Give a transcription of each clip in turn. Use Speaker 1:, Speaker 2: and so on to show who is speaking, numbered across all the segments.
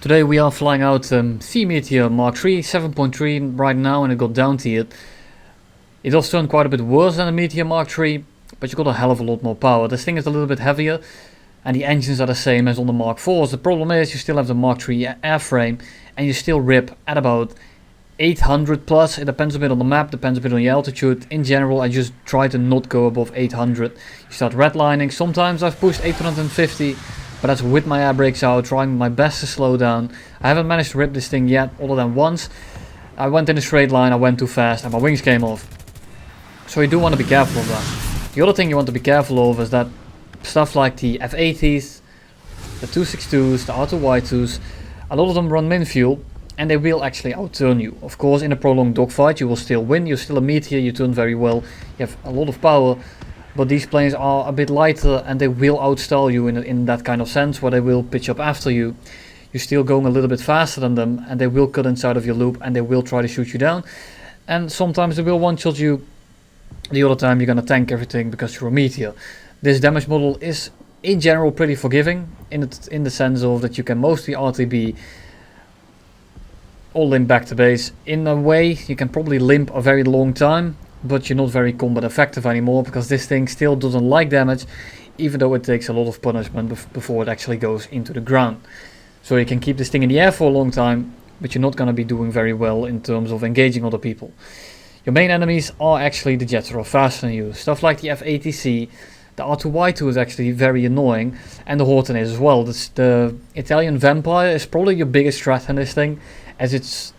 Speaker 1: Today we are flying out Sea Meteor Mark.3 7.3 right now, and it got downtiered. It does turn quite a bit worse than the Meteor Mark.3, but you got a hell of a lot more power. This thing is a little bit heavier and the engines are the same as on the Mark 4s. The problem is you still have the Mark 3 airframe and you still rip at about 800 plus. It depends a bit on the map, depends a bit on the altitude. In general, I just try to not go above 800. You start redlining. Sometimes I've pushed 850, but that's with my air brakes out, trying my best to slow down. I haven't managed to rip this thing yet, other than once. I went in a straight line, I went too fast and my wings came off. So you do want to be careful of that. The other thing you want to be careful of is that stuff like the F80s, the 262s, the R2Y2s, a lot of them run min fuel and they will actually outturn you. Of course, in a prolonged dogfight you will still win. You're still a Meteor, you turn very well, you have a lot of power, but these planes are a bit lighter and they will outstall you in that kind of sense, where they will pitch up after you. You're still going a little bit faster than them and they will cut inside of your loop and they will try to shoot you down. And sometimes they will one-shot you. The other time you're gonna tank everything because you're a Meteor. This damage model is in general pretty forgiving in the sense of that you can mostly RTB or limp back to base. In a way you can probably limp a very long time, but you're not very combat effective anymore because this thing still doesn't like damage, even though it takes a lot of punishment before it actually goes into the ground. So you can keep this thing in the air for a long time, but you're not going to be doing very well in terms of engaging other people. Your main enemies are actually the jets that are faster than you. Stuff like the F80C, the R2Y2 is actually very annoying, and the Horten is as well. The Italian Vampire is probably your biggest threat in this thing, as it's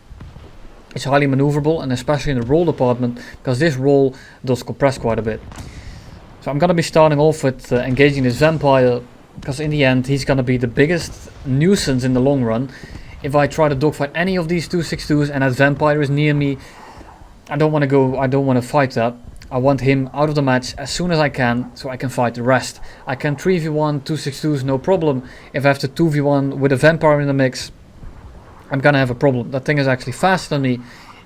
Speaker 1: highly maneuverable, and especially in the roll department, because this roll does compress quite a bit. So I'm going to be starting off with engaging this Vampire, because in the end he's going to be the biggest nuisance in the long run. If I try to dogfight any of these 262s and that Vampire is near me, I don't want to fight that. I want him out of the match as soon as I can, so I can fight the rest. I can 3v1 262s no problem. If I have to 2v1 with a Vampire in the mix, I'm gonna have a problem. That thing is actually faster than me.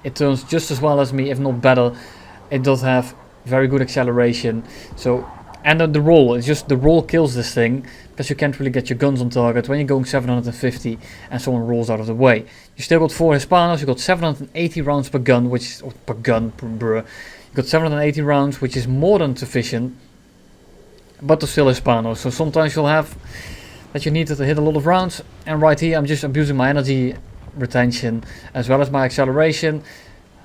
Speaker 1: It turns just as well as me, if not better. It does have very good acceleration. So, and the roll, it's just the roll kills this thing, because you can't really get your guns on target when you're going 750 and someone rolls out of the way. You still got 4 Hispanos, you got 780 rounds per gun, which is, per gun, bruh. You got 780 rounds, which is more than sufficient, but they're still Hispanos. So sometimes you'll have that you need to hit a lot of rounds, and right here I'm just abusing my energy retention as well as my acceleration.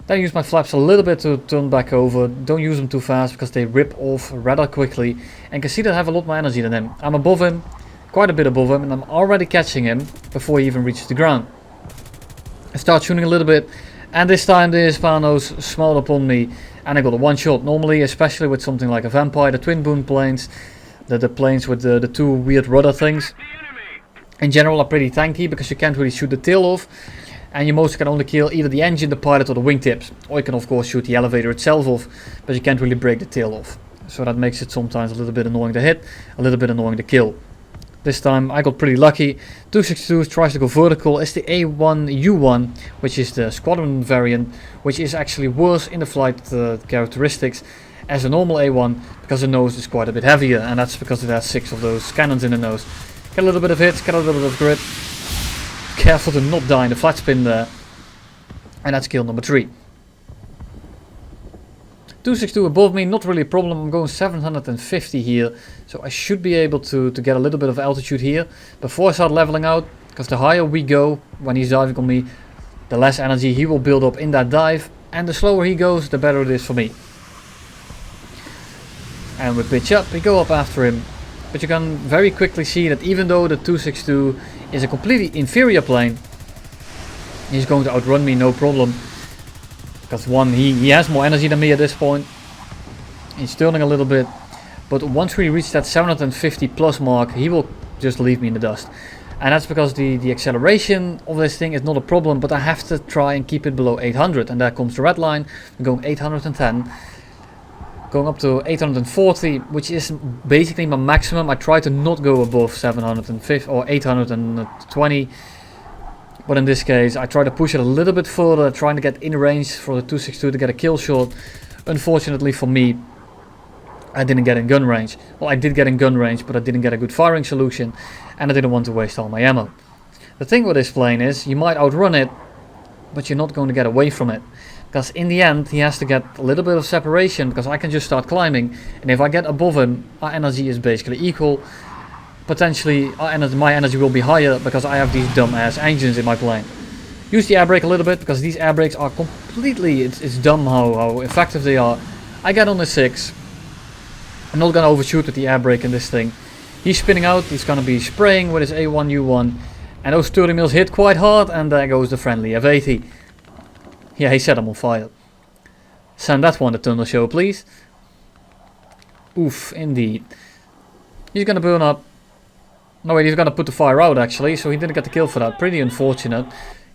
Speaker 1: Then I use my flaps a little bit to turn back over. Don't use them too fast because they rip off rather quickly, and you can see that I have a lot more energy than him. I'm above him, quite a bit above him, and I'm already catching him before he even reaches the ground. I start shooting a little bit, and this time the Hispanos smiled upon me and I got a one shot. Normally, especially with something like a Vampire, the twin boom planes, the planes with the two weird rudder things, in general are pretty tanky because you can't really shoot the tail off, and you mostly can only kill either the engine, the pilot or the wingtips, or you can of course shoot the elevator itself off, but you can't really break the tail off. So that makes it sometimes a little bit annoying to hit, a little bit annoying to kill. This time I got pretty lucky. 262 tries to go vertical. It's the A1U1, which is the squadron variant, which is actually worse in the flight characteristics as a normal A1, because the nose is quite a bit heavier, and that's because it has 6 of those cannons in the nose. Get a little bit of hits, get a little bit of grip. Careful to not die in the flat spin there. And that's kill number 3. 262 above me, not really a problem. I'm going 750 here, so I should be able to get a little bit of altitude here before I start leveling out, because the higher we go when he's diving on me, the less energy he will build up in that dive, and the slower he goes, the better it is for me. And we pitch up, we go up after him, but you can very quickly see that even though the 262 is a completely inferior plane, he's going to outrun me no problem. Because one, he has more energy than me at this point. He's turning a little bit, but once we reach that 750 plus mark, he will just leave me in the dust. And that's because the acceleration of this thing is not a problem, but I have to try and keep it below 800. And there comes the red line. I'm going 810, going up to 840, which is basically my maximum. I try to not go above 750 or 820. But in this case, I try to push it a little bit further, trying to get in range for the 262 to get a kill shot. Unfortunately for me, I didn't get in gun range. Well, I did get in gun range, but I didn't get a good firing solution, and I didn't want to waste all my ammo. The thing with this plane is, you might outrun it, but you're not going to get away from it. Because in the end, he has to get a little bit of separation, because I can just start climbing, and if I get above him, our energy is basically equal. Potentially, my energy will be higher, because I have these dumb-ass engines in my plane. Use the air brake a little bit, because these air brakes are completely, it's dumb how effective they are. I get on the 6. I'm not going to overshoot with the air brake in this thing. He's spinning out, he's going to be spraying with his A1U1. And those 30 mils hit quite hard, and there goes the friendly F-80. Yeah, he set him on fire. Send that one to tunnel show, please. Oof, indeed. He's going to burn up. No wait, he's going to put the fire out actually, so he didn't get the kill for that. Pretty unfortunate.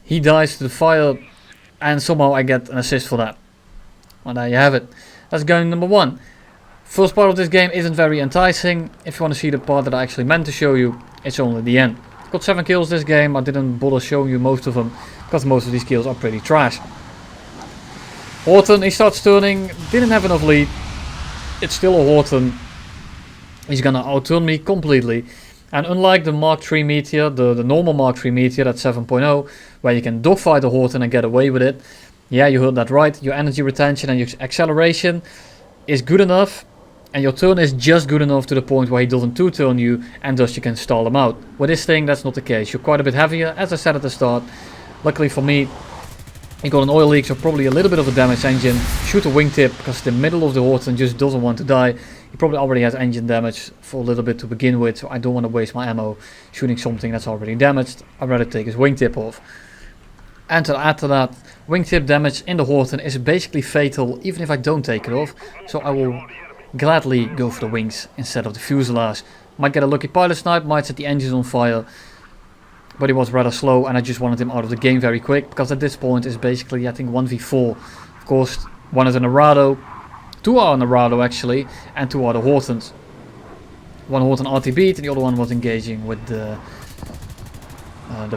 Speaker 1: He dies to the fire, and somehow I get an assist for that. Well, there you have it. That's game number 1. First part of this game isn't very enticing. If you want to see the part that I actually meant to show you, it's only the end. Got 7 kills this game. I didn't bother showing you most of them, because most of these kills are pretty trash. Horten, he starts turning, didn't have enough lead. It's still a Horten. He's gonna outturn me completely. And unlike the Mark 3 Meteor, the normal Mark 3 Meteor at 7.0, where you can dogfight the Horten and get away with it. Yeah, you heard that right. Your energy retention and your acceleration is good enough. And your turn is just good enough to the point where he doesn't two-turn you, and thus you can stall him out. With this thing, that's not the case. You're quite a bit heavier, as I said at the start. Luckily for me, he got an oil leak, so probably a little bit of a damaged engine. Shoot a wingtip, because the middle of the Horten just doesn't want to die. He probably already has engine damage for a little bit to begin with, so I don't want to waste my ammo shooting something that's already damaged. I'd rather take his wingtip off. And to add to that, wingtip damage in the Horten is basically fatal, even if I don't take it off. So I will gladly go for the wings instead of the fuselage. Might get a lucky pilot snipe, might set the engines on fire. But he was rather slow, and I just wanted him out of the game very quick, because at this point it's basically, I think, 1v4. Of course, one is a Narado, 2 are a Narado actually, and 2 are the Hortens. One Horten RTB'd, and the other one was engaging with the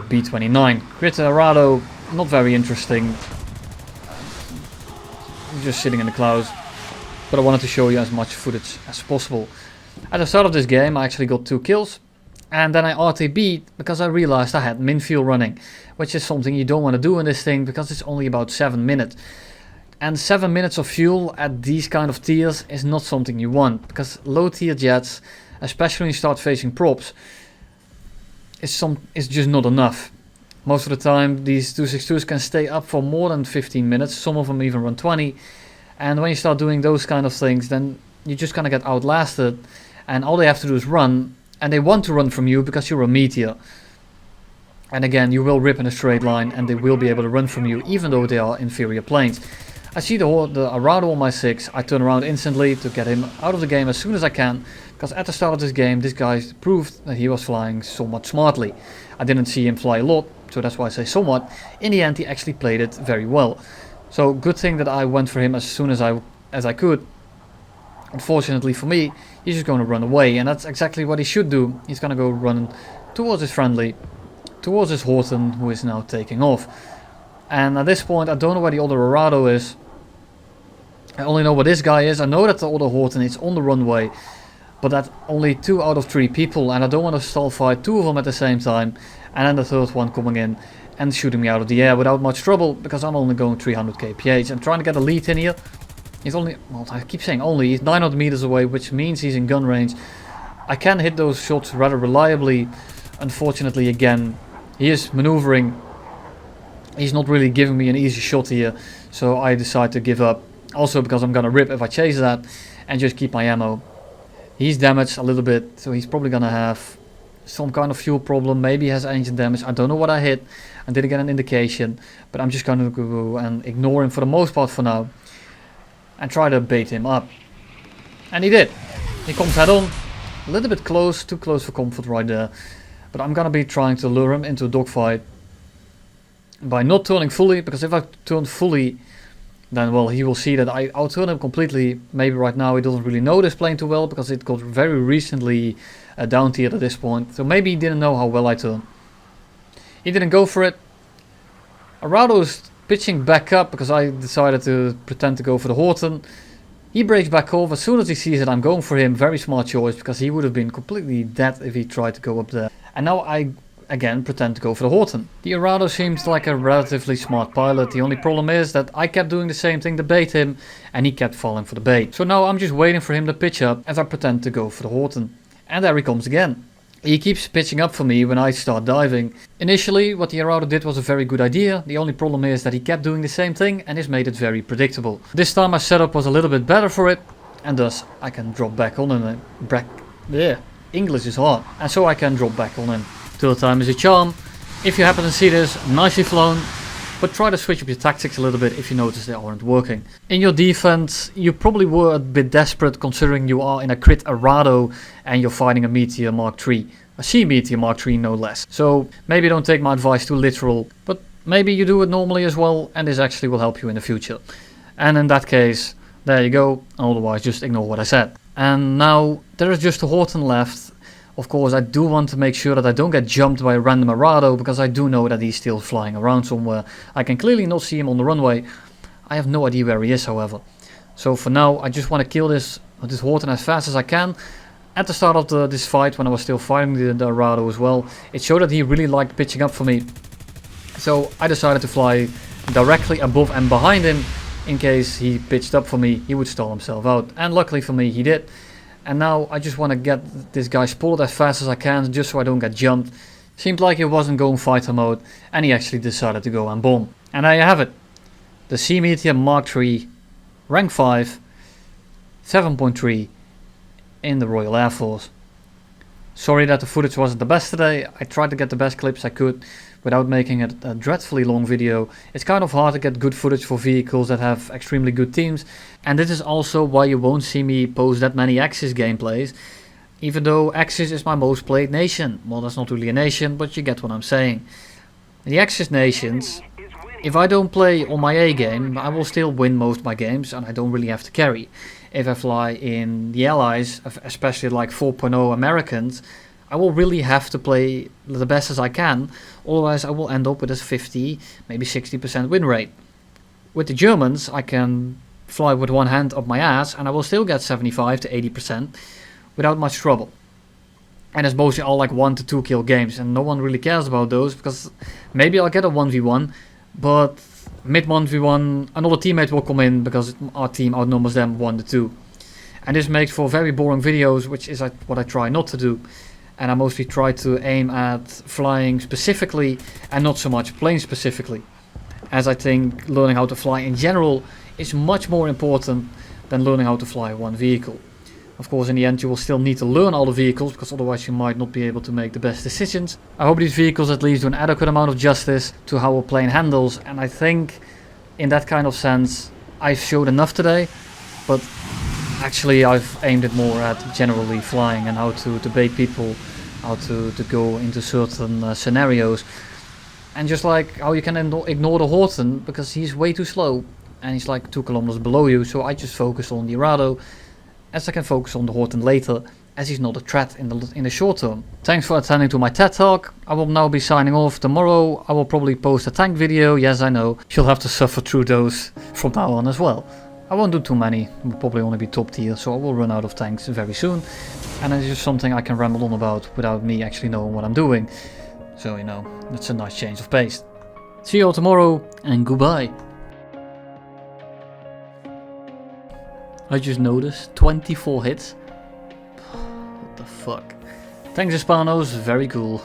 Speaker 1: B-29. Grid Narado, not very interesting. Just sitting in the clouds. But I wanted to show you as much footage as possible. At the start of this game, I actually got 2 kills. And then I RTB'd because I realized I had min fuel running, which is something you don't want to do in this thing because it's only about 7 minutes. And 7 minutes of fuel at these kind of tiers is not something you want, because low tier jets, especially when you start facing props, is just not enough. Most of the time these 262s can stay up for more than 15 minutes, some of them even run 20. And when you start doing those kind of things, then you're just gonna get outlasted, and all they have to do is run. And they want to run from you because you're a Meteor. And again, you will rip in a straight line, and they will be able to run from you, even though they are inferior planes. I see the Arado on my 6. I turn around instantly to get him out of the game as soon as I can. Because at the start of this game, this guy proved that he was flying somewhat smartly. I didn't see him fly a lot, so that's why I say somewhat. In the end, he actually played it very well. So good thing that I went for him as soon as I could. Unfortunately for me, he's just going to run away, and that's exactly what he should do. He's going to go run towards his friendly, towards his Horten, who is now taking off. And at this point, I don't know where the other Arado is. I only know where this guy is. I know that the other Horten is on the runway, but that's only 2 out of 3 people, and I don't want to stall fight 2 of them at the same time, and then the third one coming in and shooting me out of the air without much trouble, because I'm only going 300 kph. I'm trying to get a lead in here. He's only, well, I keep saying only, he's 900 meters away, which means he's in gun range. I can hit those shots rather reliably. Unfortunately, again, he is maneuvering. He's not really giving me an easy shot here, so I decide to give up. Also because I'm gonna rip if I chase that and just keep my ammo. He's damaged a little bit, so he's probably gonna have some kind of fuel problem. Maybe he has engine damage. I don't know what I hit. I didn't get an indication, but I'm just gonna go and ignore him for the most part for now. And try to bait him up. And he did. He comes head on. A little bit close, too close for comfort right there. But I'm gonna be trying to lure him into a dogfight by not turning fully, because if I turn fully, then well, he will see that I outturn him completely. Maybe right now he doesn't really know this plane too well, because it got very recently down-tiered at this point. So maybe he didn't know how well I turn. He didn't go for it. Arado's pitching back up because I decided to pretend to go for the Horten. He breaks back off as soon as he sees that I'm going for him. Very smart choice, because he would have been completely dead if he tried to go up there. And now I again pretend to go for the Horten. The Arado seems like a relatively smart pilot. The only problem is that I kept doing the same thing to bait him and he kept falling for the bait. So now I'm just waiting for him to pitch up as I pretend to go for the Horten. And there he comes again. He keeps pitching up for me when I start diving. Initially, what the Arado did was a very good idea. The only problem is that he kept doing the same thing and this made it very predictable. This time my setup was a little bit better for it, and thus I can drop back on him. English is hard. And so I can drop back on him. Third time is a charm. If you happen to see this, nicely flown. But try to switch up your tactics a little bit if you notice they aren't working. In your defense, you probably were a bit desperate considering you are in a crit Arado and you're fighting a Meteor Mark.3. A Sea Meteor Mark.3 no less. So maybe don't take my advice too literal, but maybe you do it normally as well and this actually will help you in the future. And in that case, there you go, otherwise just ignore what I said. And now there is just a Horten left. Of course, I do want to make sure that I don't get jumped by a random Arado, because I do know that he's still flying around somewhere. I can clearly not see him on the runway. I have no idea where he is, however. So for now, I just want to kill this Horten as fast as I can. At the start of this fight, when I was still fighting the Arado as well, it showed that he really liked pitching up for me. So I decided to fly directly above and behind him. In case he pitched up for me, he would stall himself out. And luckily for me, he did. And now I just want to get this guy spotted as fast as I can, just so I don't get jumped. Seemed like he wasn't going fighter mode, and he actually decided to go and bomb. And there you have it. The Sea Meteor Mark.3, rank 5, 7.3 in the Royal Air Force. Sorry that the footage wasn't the best today. I tried to get the best clips I could without making it a dreadfully long video. It's kind of hard to get good footage for vehicles that have extremely good teams. And this is also why you won't see me post that many Axis gameplays. Even though Axis is my most played nation. Well, that's not really a nation, but you get what I'm saying. The Axis nations, if I don't play on my A game, I will still win most of my games and I don't really have to carry. If I fly in the Allies, especially like 4.0 Americans, I will really have to play the best as I can, otherwise I will end up with a 50, maybe 60% win rate. With the Germans, I can fly with one hand up my ass and I will still get 75 to 80% without much trouble. And it's mostly all like 1 to 2 kill games, and no one really cares about those, because maybe I'll get a 1v1, but mid 1v1 another teammate will come in because our team outnumbers them 1 to 2. And this makes for very boring videos, which is what I try not to do. And I mostly try to aim at flying specifically and not so much plane specifically. As I think learning how to fly in general is much more important than learning how to fly one vehicle. Of course, in the end you will still need to learn all the vehicles, because otherwise you might not be able to make the best decisions. I hope these vehicles at least do an adequate amount of justice to how a plane handles, and I think in that kind of sense I've showed enough today, but actually I've aimed it more at generally flying and how to bait people, how to go into certain scenarios. And just like how you can ignore the Horten because he's way too slow and he's like 2 kilometers below you, so I just focus on the Arado, as I can focus on the Horten later, as he's not a threat in the short term. Thanks for attending to my TED Talk. I will now be signing off. Tomorrow I will probably post a tank video. Yes, I know, you'll have to suffer through those from now on as well. I won't do too many, will probably only be top tier, so I will run out of tanks very soon. And it's just something I can ramble on about without me actually knowing what I'm doing. So, you know, it's a nice change of pace. See you all tomorrow, and goodbye. I just noticed 24 hits. What the fuck? Thanks Hispanos, very cool.